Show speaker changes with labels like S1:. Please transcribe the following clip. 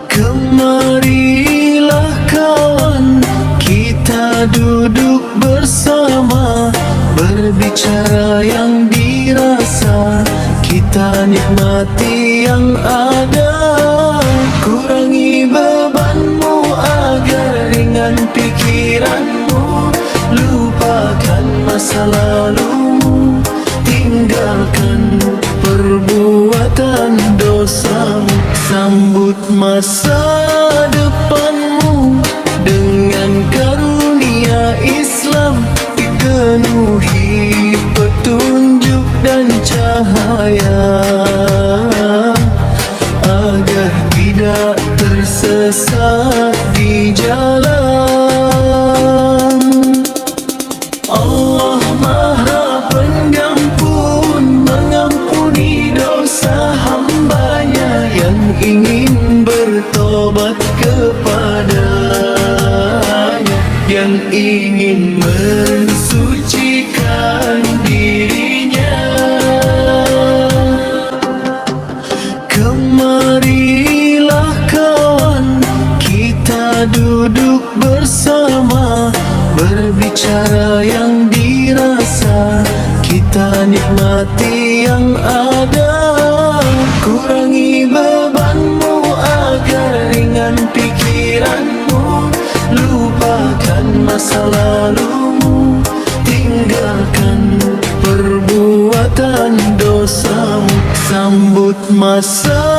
S1: Kemarilah kawan, kita duduk bersama, berbicara yang dirasa, kita nikmati yang ada. Kurangi bebanmu agar ringan pikiranmu, lupakan masa lalumu, tinggalkan perbuatan dosamu. Sambut masa depanmu dengan karunia Islam, dipenuhi petunjuk dan cahaya, agar tidak tersesat di jalan. Allah Maha Pengampun, mengampuni dosa hambanya yang ingin bertobat kepadanya, yang ingin mensucikan dirinya. Kemarilah kawan, kita duduk bersama, berbicara yang dirasa, kita nikmati yang ada. Kurangi bebanmu agar ringan pikiranmu, lupakan masa lalumu, tinggalkan perbuatan dosamu. Sambut masa